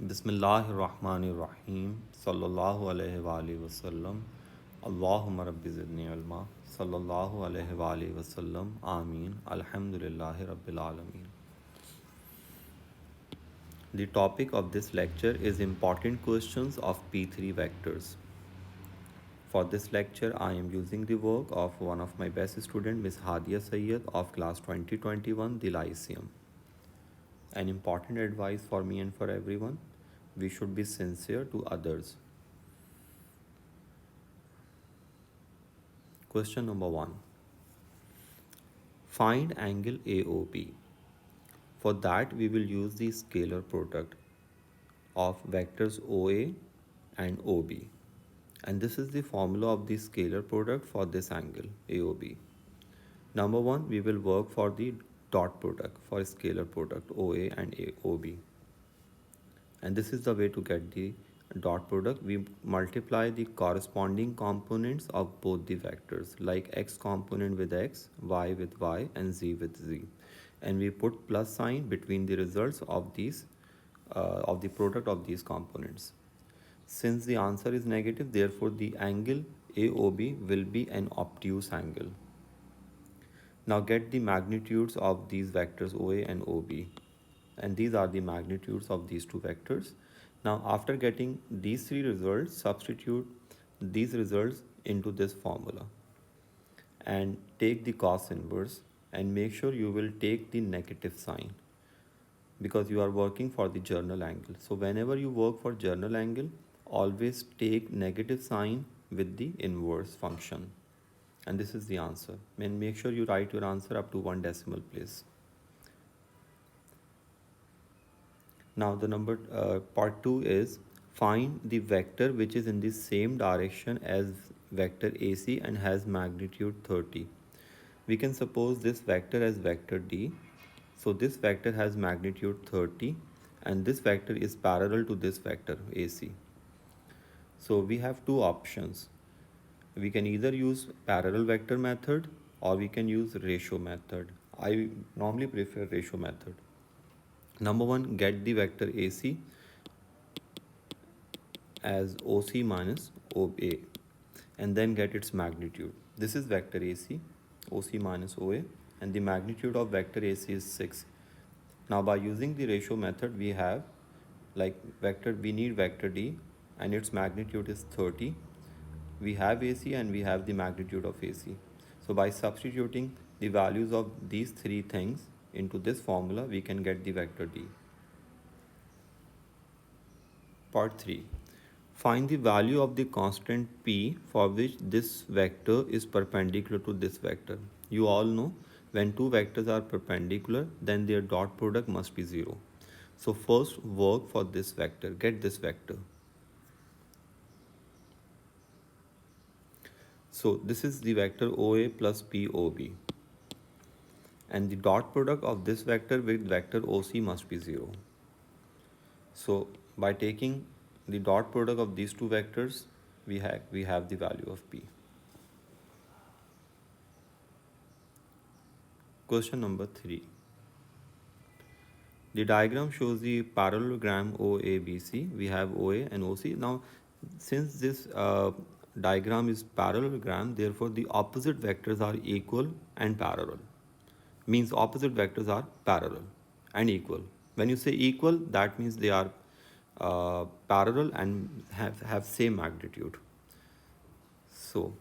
Bismillahirrahmanirrahim. Sallallahu alayhi wa alihi wasallam. Allahumma rabbi zidni ilma. Sallallahu alayhi wa alihi wasallam. Ameen. Alhamdulillahi rabbil alameen. The topic of this lecture is important questions of P3 vectors. For this lecture, I am using the work of one of my best student, Miss Hadia Sayyed of class 2021, the Lyceum. An important advice for me and for everyone: we should be sincere to others. Question number 1. Find angle AOB. For that, we will use the scalar product of vectors OA and OB. And this is the formula of the scalar product for this angle AOB. Number 1, we will work for the dot product for scalar product OA and OB. And this is the way to get the dot product. We multiply the corresponding components of both the vectors, like x component with x, y with y, and z with z, and we put plus sign between the results of these of the product of these components. Since the answer is negative, therefore the angle AOB will be an obtuse angle. Now get the magnitudes of these vectors OA and OB, and these are the magnitudes of these two vectors. Now after getting these three results, substitute these results into this formula and take the cos inverse, and make sure you will take the negative sign because you are working for the journal angle. So whenever you work for journal angle, always take negative sign with the inverse function. And this is the answer. And make sure you write your answer up to one decimal place. Now the part 2 is find the vector which is in the same direction as vector AC and has magnitude 30. We can suppose this vector as vector D. So this vector has magnitude 30 and this vector is parallel to this vector AC. So we have two options. We can either use parallel vector method or we can use ratio method. I normally prefer ratio method. Number 1, get the vector AC as OC minus OA and then get its magnitude. This is vector AC, OC minus OA, and the magnitude of vector AC is 6. Now by using the ratio method, we have we need vector D and its magnitude is 30. We have AC and we have the magnitude of AC. So by substituting the values of these three things into this formula, we can get the vector D. Part 3. Find the value of the constant p for which this vector is perpendicular to this vector. You all know when two vectors are perpendicular, then their dot product must be 0. So first work for this vector, get this vector. So this is the vector OA plus POB. And the dot product of this vector with vector OC must be 0. So by taking the dot product of these two vectors, we have the value of P. Question number 3. The diagram shows the parallelogram OABC. We have OA and OC. Now, since this diagram is parallelogram, therefore the opposite vectors are equal and parallel. Means opposite vectors are parallel and equal. When you say equal, that means they are parallel and have same magnitude. So,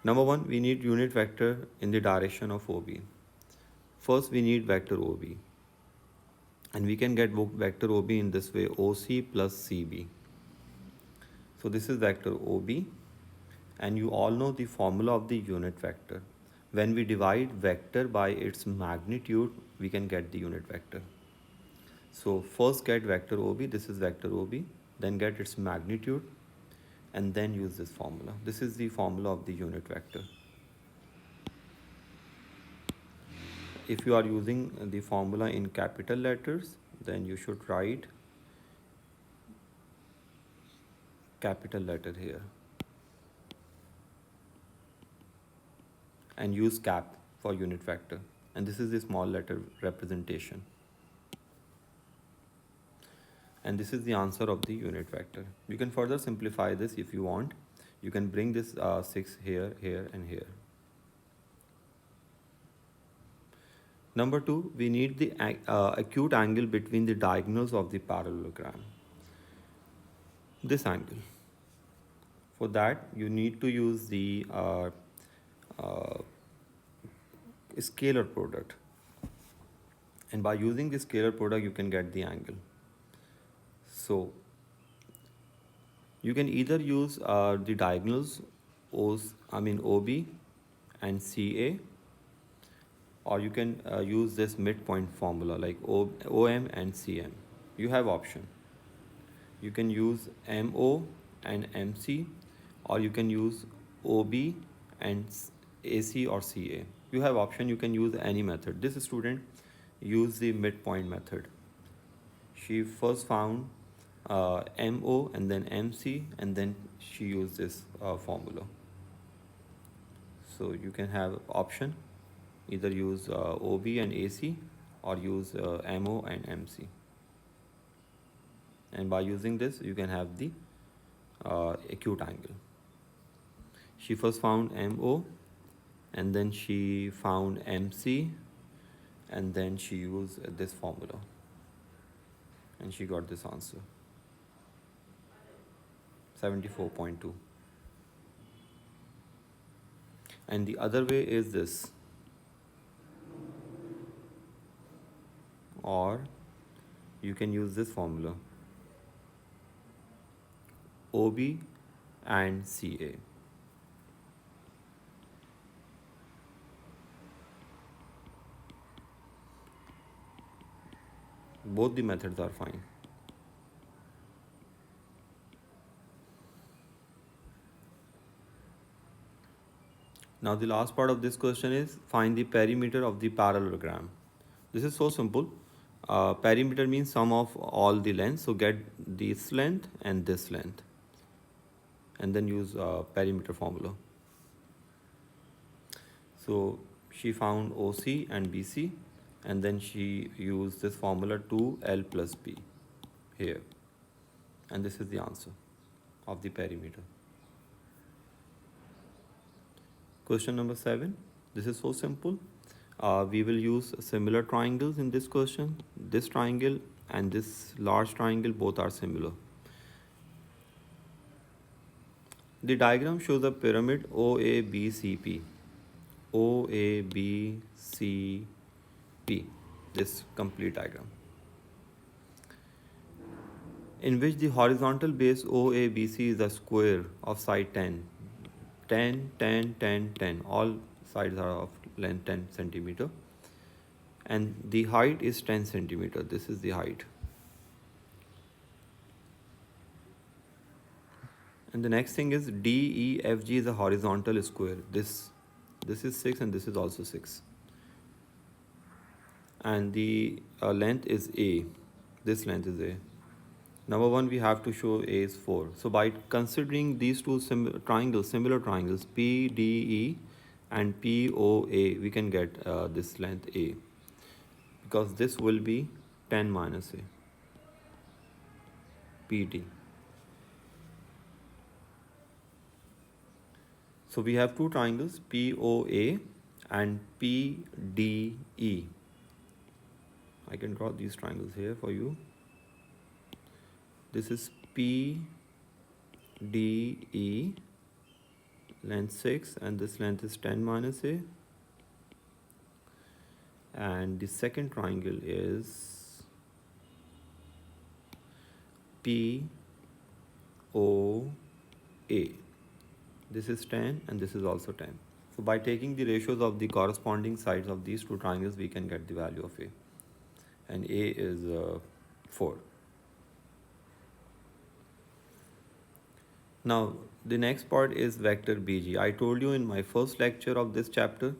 number 1, we need unit vector in the direction of OB. First, we need vector OB. And we can get vector OB in this way, OC plus CB. So this is vector OB. And you all know the formula of the unit vector. When we divide vector by its magnitude, we can get the unit vector. So first get vector OB, this is vector OB, then get its magnitude, and then use this formula. This is the formula of the unit vector. If you are using the formula in capital letters, then you should write capital letter here and use cap for unit vector. And this is the small letter representation. and this is the answer of the unit vector. You can further simplify this if you want. You can bring this 6 here, here and here. Number 2, we need the acute angle between the diagonals of the parallelogram. This angle. For that, you need to use the uh, scalar product. And by using the scalar product, you can get the angle. So, you can either use the diagonals OB and CA, or you can use this midpoint formula like OM and CM. You have option. You can use MO and MC, or you can use OB and AC or CA. You have option, you can use any method. This student used the midpoint method. She first found MO and then MC, and then she used this formula. So you can have option, either use OB and AC or use MO and MC. And by using this, you can have the acute angle. She first found MO, and then she found MC, and then she used this formula, and she got this answer, 74.2. And the other way is this, or you can use this formula, OB and CA. Both the methods are fine. Now the last part of this question is find the perimeter of the parallelogram. This is so simple. Perimeter means sum of all the lengths. So get this length and this length, and then use perimeter formula. So she found OC and BC, and then she used this formula 2L plus B here, and this is the answer of the perimeter. Question number 7. This is so simple. We will use similar triangles in this question. This triangle and this large triangle, both are similar. The diagram shows a pyramid OABCP. OABCP. This complete diagram, in which the horizontal base OABC is a square of side 10. 10, 10, 10, 10. All sides are of length 10 centimeter. And the height is 10 centimeter. This is the height. And the next thing is DEFG is a horizontal square. This is 6 and this is also 6. And the length is A. This length is A. Number 1, we have to show A is 4. So by considering these two similar triangles, PDE and POA, we can get this length A, because this will be 10 minus A, PD. So we have two triangles, POA and PDE. I can draw these triangles here for you. This is PDE, length 6, and this length is 10 minus A. And the second triangle is POA. This is 10 and this is also 10. So by taking the ratios of the corresponding sides of these two triangles, we can get the value of A. And A is 4. Now, the next part is vector BG. I told you in my first lecture of this chapter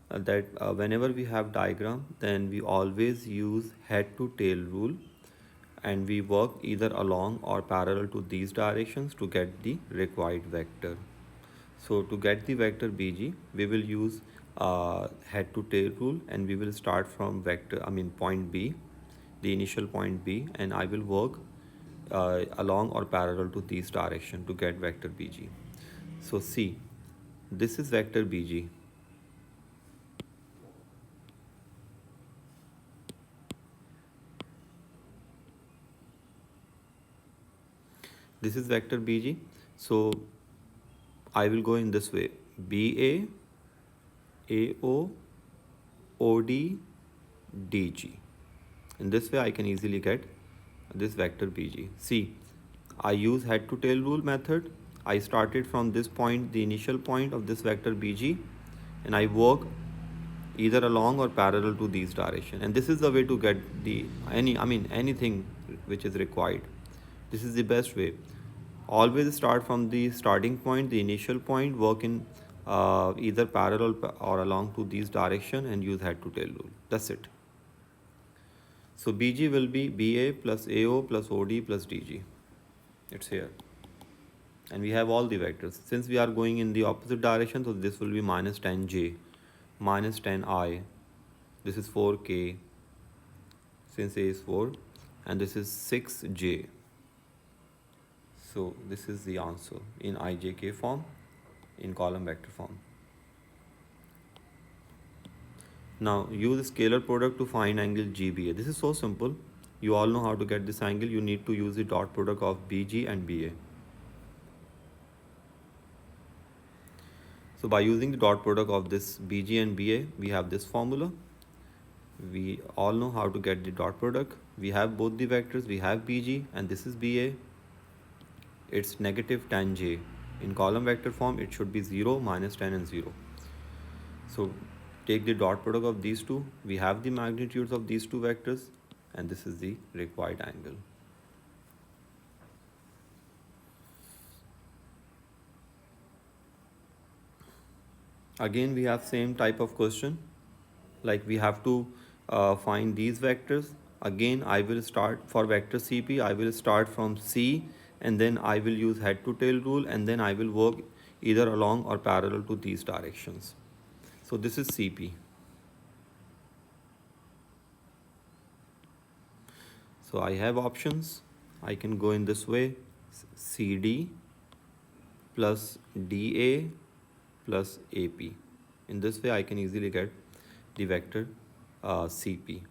that whenever we have diagram, then we always use head to tail rule, and we work either along or parallel to these directions to get the required vector. So to get the vector BG, we will use head to tail rule, and we will start from point B, the initial point B, and I will work along or parallel to these direction to get vector BG. So see, this is vector BG. This is vector BG. So I will go in this way: BA, AO, OD, DG. In this way, I can easily get this vector BG. See, I use head to tail rule method. I started from this point, the initial point of this vector BG, and I work either along or parallel to these direction. And this is the way to get the anything which is required. This is the best way. Always start from the starting point, the initial point, work in either parallel or along to these direction and use head to tail rule. That's it. So BG will be BA plus AO plus OD plus DG. It's here. And we have all the vectors. Since we are going in the opposite direction, so this will be minus 10J, minus 10I. This is 4K, since A is 4. And this is 6J. So this is the answer in IJK form, in column vector form. Now use scalar product to find angle GBA. This is so simple. You all know how to get this angle. You need to use the dot product of BG and BA. So by using the dot product of this BG and BA, we have this formula. We all know how to get the dot product. We have both the vectors. We have BG and this is BA. It's negative tan J. In column vector form, it should be 0, minus 10 and 0. So take the dot product of these two. We have the magnitudes of these two vectors and this is the required angle. Again, we have same type of question. Like we have to find these vectors. Again, I will start for vector CP. I will start from C and then I will use head to tail rule and then I will work either along or parallel to these directions. So this is CP. So I have options. I can go in this way: CD plus DA plus AP. In this way, I can easily get the vector CP.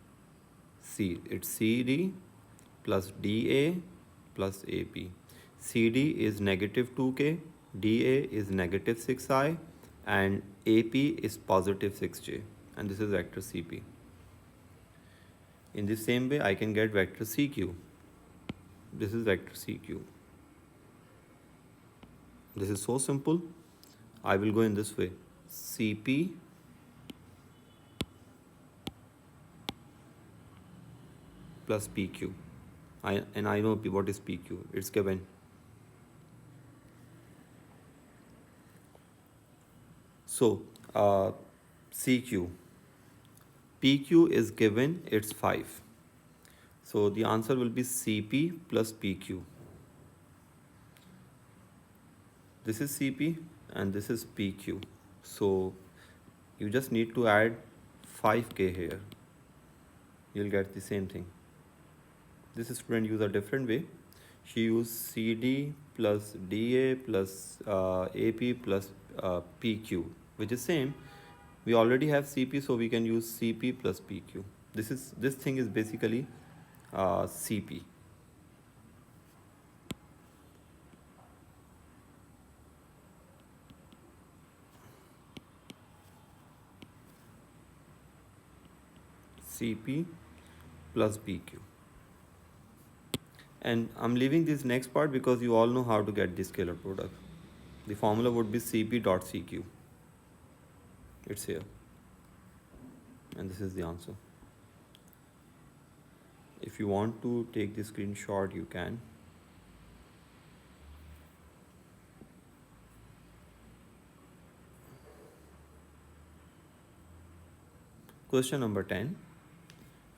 See, it's CD plus DA plus AP. CD is negative 2K, DA is negative 6I, and AP is positive 6J. And this is vector CP. In the same way, I can get vector CQ. This is vector CQ. This is so simple. I will go in this way: CP plus PQ. I know what is PQ. It's given. So CQ. PQ is given, it's 5. So the answer will be CP plus PQ. This is CP and this is PQ. So you just need to add 5K here. You'll get the same thing. This student used a different way. She used CD plus DA plus AP plus PQ, which is same. We already have CP, so we can use CP plus PQ. This thing is basically CP. CP plus PQ. And I'm leaving this next part because you all know how to get the scalar product. The formula would be CP dot CQ. It's here. And this is the answer. If you want to take the screenshot, you can. Question number 10.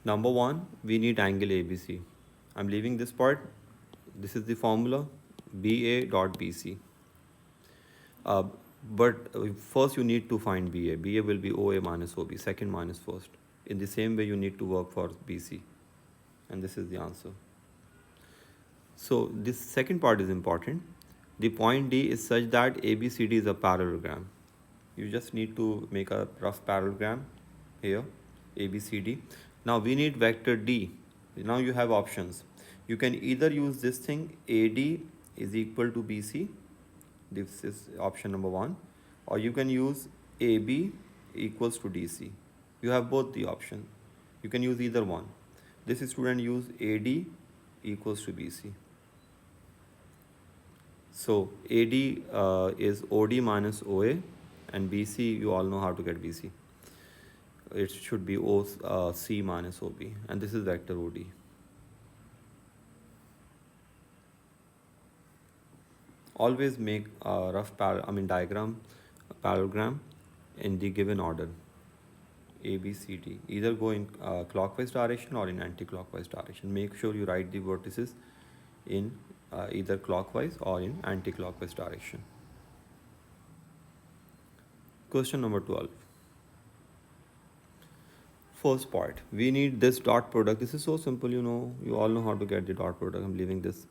Number 1, we need angle ABC. I'm leaving this part. This is the formula, BA dot BC. But first you need to find BA. BA will be OA minus OB, second minus first. In the same way, you need to work for BC. And this is the answer. So this second part is important. The point D is such that ABCD is a parallelogram. You just need to make a rough parallelogram here, ABCD. Now we need vector D. Now you have options. You can either use this thing, AD is equal to BC. This is option number one. Or you can use AB equals to DC. You have both the option. You can use either one. This student use AD equals to BC. So AD is OD minus OA, and BC, you all know how to get BC. It should be C minus OB, and this is vector OD. Always make a rough diagram, parallelogram in the given order. A, B, C, D. Either go in clockwise direction or in anti-clockwise direction. Make sure you write the vertices in either clockwise or in anti-clockwise direction. Question number 12. First part, we need this dot product. This is so simple, you all know how to get the dot product. I'm leaving this.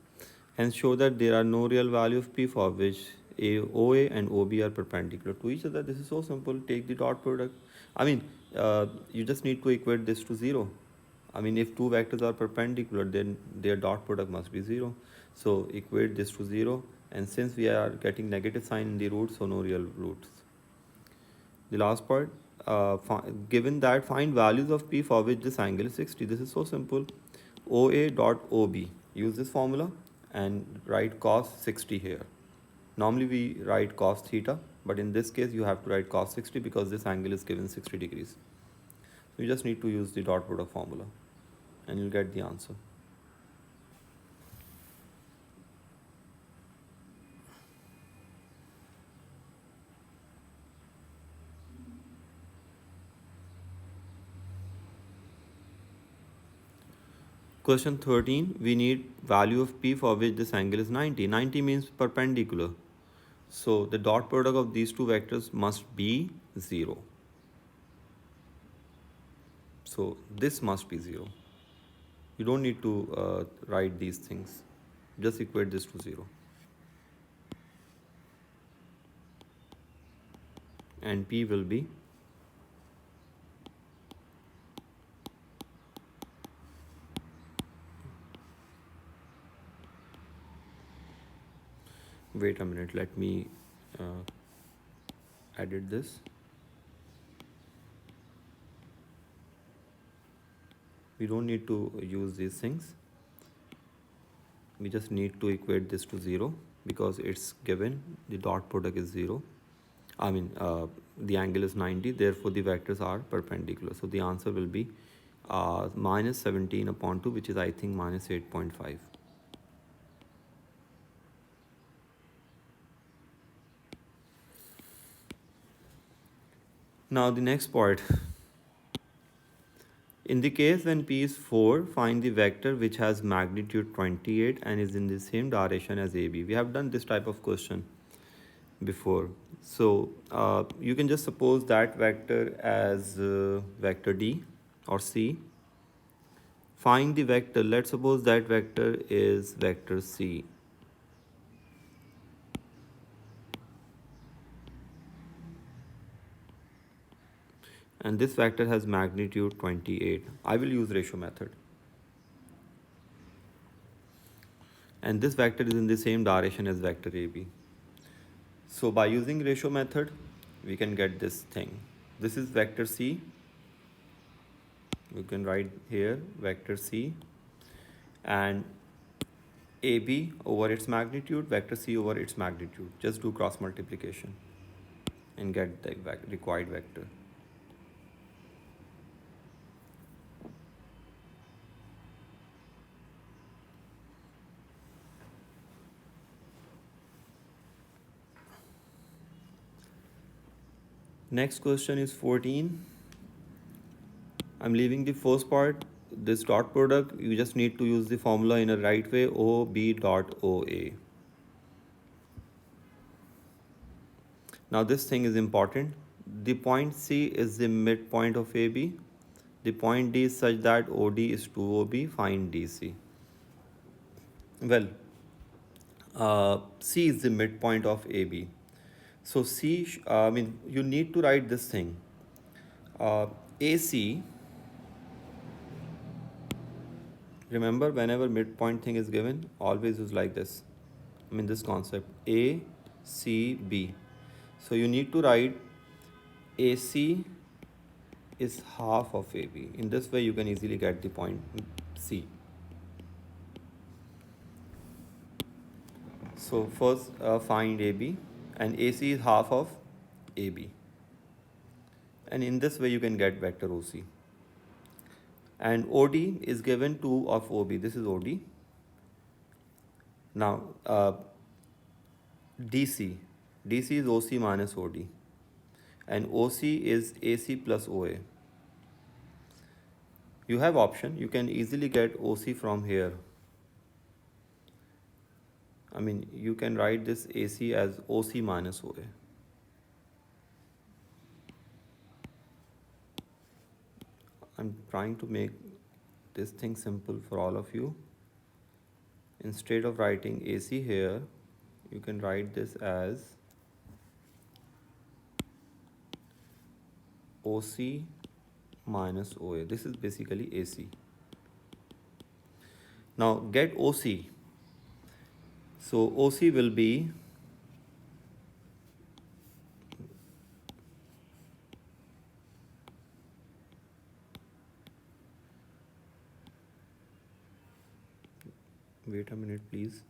And show that there are no real value of P for which OA and OB are perpendicular to each other. This is so simple. Take the dot product. You just need to equate this to 0. If two vectors are perpendicular, then their dot product must be 0. So equate this to 0. And since we are getting negative sign in the roots, so no real roots. The last part, given that find values of P for which this angle is 60. This is so simple. OA dot OB. Use this formula and write cos 60 here. Normally we write cos theta, but in this case you have to write cos 60 because this angle is given 60 degrees. So you just need to use the dot product formula and you'll get the answer. Question 13, we need value of P for which this angle is 90. 90 means perpendicular. So the dot product of these two vectors must be 0. So this must be 0. You don't need to write these things. Just equate this to 0. And P will be wait a minute, let me edit this. We don't need to use these things. We just need to equate this to 0 because it's given the dot product is 0. The angle is 90, therefore the vectors are perpendicular. So the answer will be minus 17 upon 2, which is I think minus 8.5. Now the next part. In the case when P is 4, find the vector which has magnitude 28 and is in the same direction as AB. We have done this type of question before. So you can just suppose that vector as vector D or C. Find the vector. Let's suppose that vector is vector C. And this vector has magnitude 28. I will use ratio method. And this vector is in the same direction as vector AB. So by using ratio method, we can get this thing. This is vector C. You can write here vector C and AB over its magnitude, vector C over its magnitude. Just do cross multiplication and get the required vector. Next question is 14. I'm leaving the first part. This dot product, you just need to use the formula in a right way, OB dot OA. Now this thing is important. The point C is the midpoint of AB. The point D is such that OD is 2OB. Find DC. Well, C is the midpoint of AB. So I mean, you need to write this thing. AC, remember whenever midpoint thing is given, always use like this. I mean this concept, A, C, B. So you need to write AC is half of AB. In this way you can easily get the point C. So first find AB, and AC is half of AB. And in this way you can get vector OC. And OD is given 2 of OB. This is OD. Now DC. DC is OC minus OD. And OC is AC plus OA. You have option. You can easily get OC from here. I mean, you can write this AC as OC minus OA. I'm trying to make this thing simple for all of you. Instead of writing AC here, you can write this as OC minus OA. This is basically AC. Now get OC. So OC will be wait a minute please.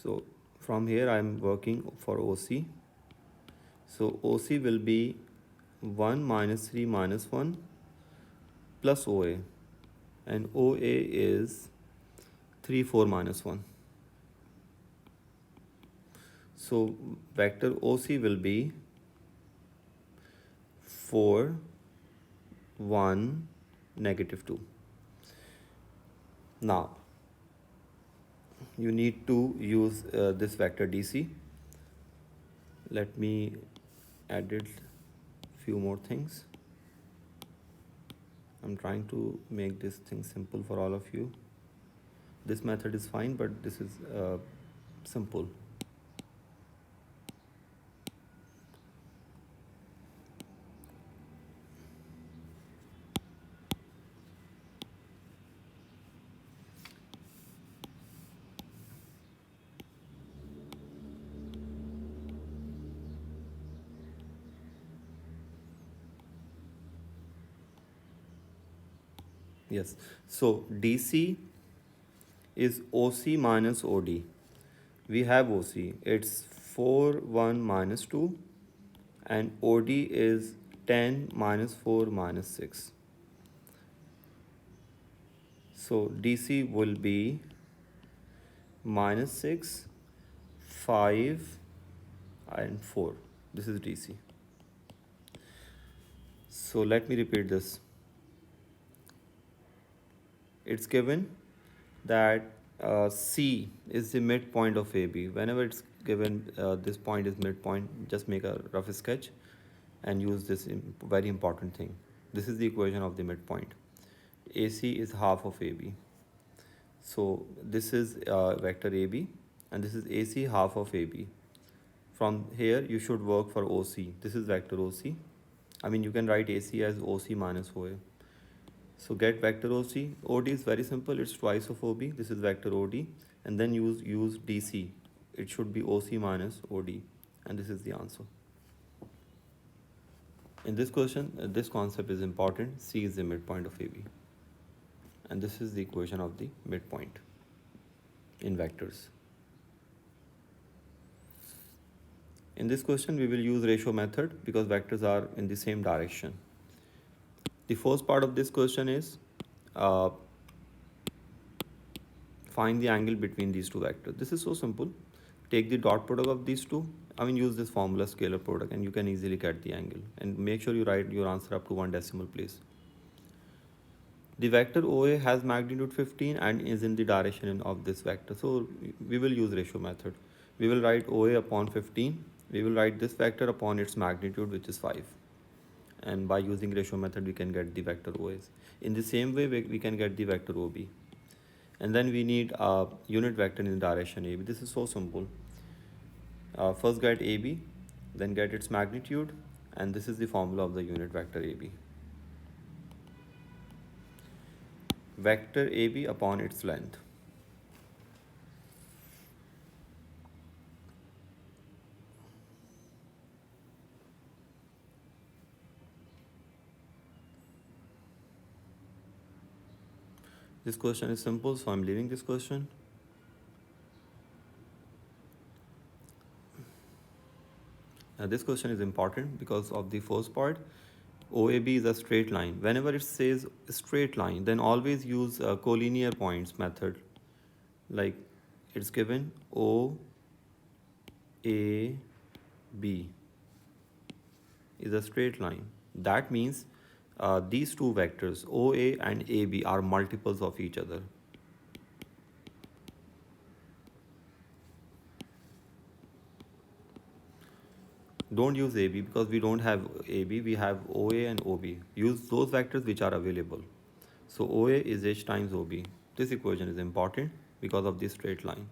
So from here I am working for OC. So OC will be 1 minus 3 minus 1 plus OA, and OA is 3 4 minus 1. So vector OC will be 4 1 negative 2. Now you need to use this vector DC. Let me edit few more things. I'm trying to make this thing simple for all of you. This method is fine, but this is simple. Yes, so DC is OC minus OD. We have OC, it's 4 1 minus 2, and OD is 10 minus 4 minus 6. So DC will be minus 6, 5 and 4. This is DC. So let me repeat this. It's given that C is the midpoint of AB. Whenever it's given this point is midpoint, just make a rough sketch and use this very important thing. This is the equation of the midpoint. AC is half of AB. So this is vector AB, and this is AC half of AB. From here you should work for OC. This is vector OC. I mean, you can write AC as OC minus OA. So get vector OC. OD is very simple, it's twice of OB. This is vector OD, and then use DC. It should be OC minus OD, and this is the answer. In this question, this concept is important. C is the midpoint of AB, and this is the equation of the midpoint in vectors. In this question, we will use ratio method because vectors are in the same direction. The first part of this question is find the angle between these two vectors. This is so simple. Take the dot product of these two. I mean, use this formula scalar product, and you can easily get the angle. And make sure you write your answer up to 1 decimal place. The vector OA has magnitude 15 and is in the direction of this vector. So we will use ratio method. We will write OA upon 15. We will write this vector upon its magnitude, which is 5. And by using ratio method, we can get the vector OAs. In the same way, we can get the vector OB. And then we need a unit vector in the direction AB. This is so simple. First get AB, then get its magnitude, and this is the formula of the unit vector AB. Vector AB upon its length. This question is simple, so I'm leaving this question. This question is important because of the first part. OAB is a straight line. Whenever it says straight line, then always use collinear points method. Like it's given OAB is a straight line. That means these two vectors OA and AB are multiples of each other. Don't use AB because we don't have AB, we have OA and OB. Use those vectors which are available. So OA is H times OB. This equation is important because of this straight line.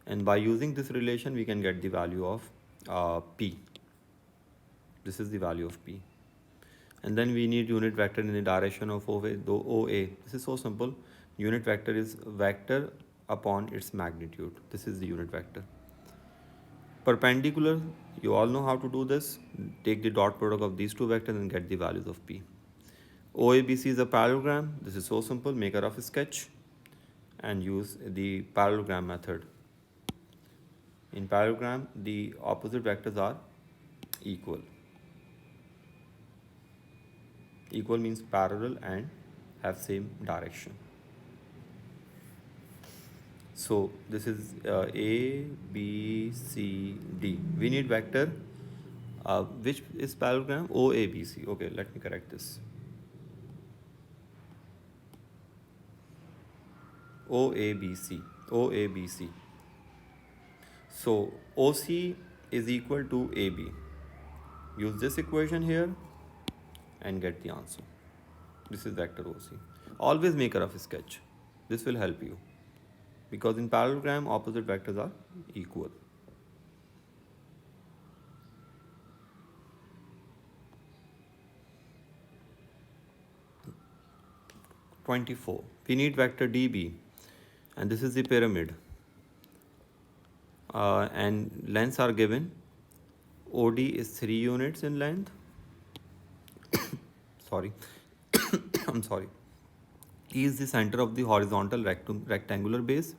And by using this relation, we can get the value of P. This is the value of P. And then we need unit vector in the direction of OA. This is so simple. Unit vector is vector upon its magnitude. This is the unit vector. Perpendicular, you all know how to do this. Take the dot product of these two vectors and get the values of P. OABC is a parallelogram. This is so simple. Make a rough sketch and use the parallelogram method. In parallelogram, the opposite vectors are equal. Equal means parallel and have same direction. So this is A, B, C, D. We need vector which is parallelogram OABC. Okay, let me correct this. OABC. OABC. So OC is equal to AB. Use this equation here and get the answer. This is vector OC. Always make a rough sketch. This will help you because in parallelogram opposite vectors are equal. (24). We need vector DB, and this is the pyramid. And lengths are given. OD is 3 units in length. Sorry. I'm sorry. E is the center of the horizontal rectangular base.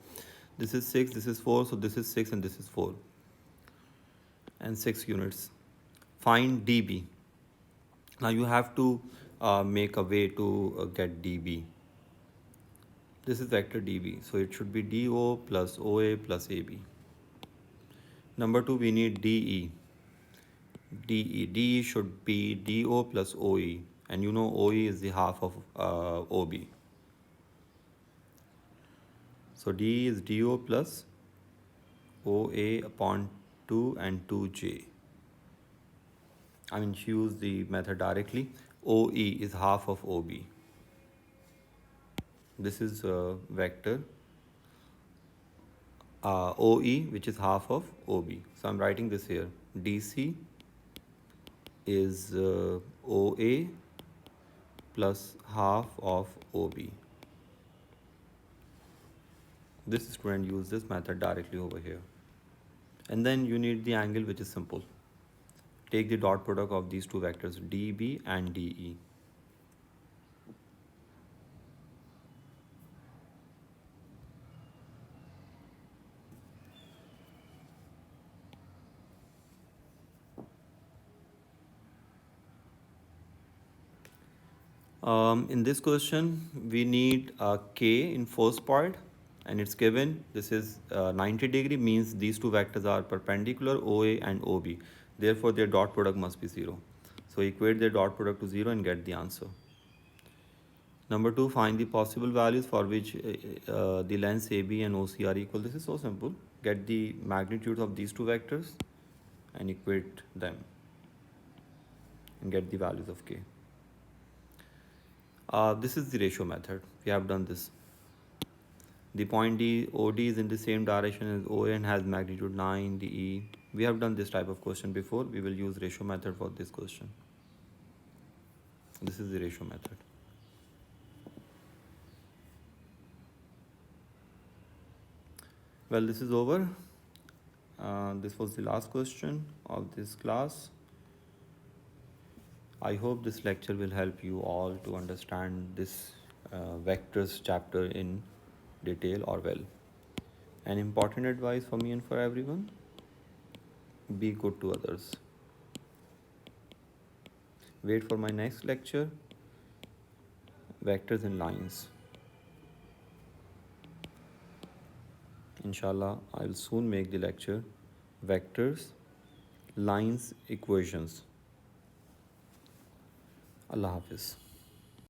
This is 6, this is 4, so this is 6 and this is 4. And 6 units. Find dB. Now you have to make a way to get dB. This is vector dB, so it should be DO plus OA plus AB. Number 2, we need DE. DE should be DO plus OE, and you know OE is the half of OB. So D is DO plus OA upon 2 and 2J. I mean, use the method directly. OE is half of OB. This is vector OE, which is half of OB. So I'm writing this here. DC is OA plus half of OB. This student use this method directly over here. And then you need the angle, which is simple. Take the dot product of these two vectors DB and DE. In this question, we need a K in first part, and it's given. This is 90 degree, means these two vectors are perpendicular, OA and OB. Therefore, their dot product must be 0. So equate their dot product to 0 and get the answer. Number 2, find the possible values for which the lengths AB and OC are equal. This is so simple. Get the magnitudes of these two vectors and equate them and get the values of K. This is the ratio method. We have done this. The point D, OD is in the same direction as OA and has magnitude 9, DE. We have done this type of question before. We will use ratio method for this question. This is the ratio method. Well, this is over. This was the last question of this class. I hope this lecture will help you all to understand this vectors chapter in detail or well. An important advice for me and for everyone: be good to others. Wait for my next lecture, vectors and lines. Inshallah, I'll soon make the lecture vectors, lines, equations. Allah Hafiz.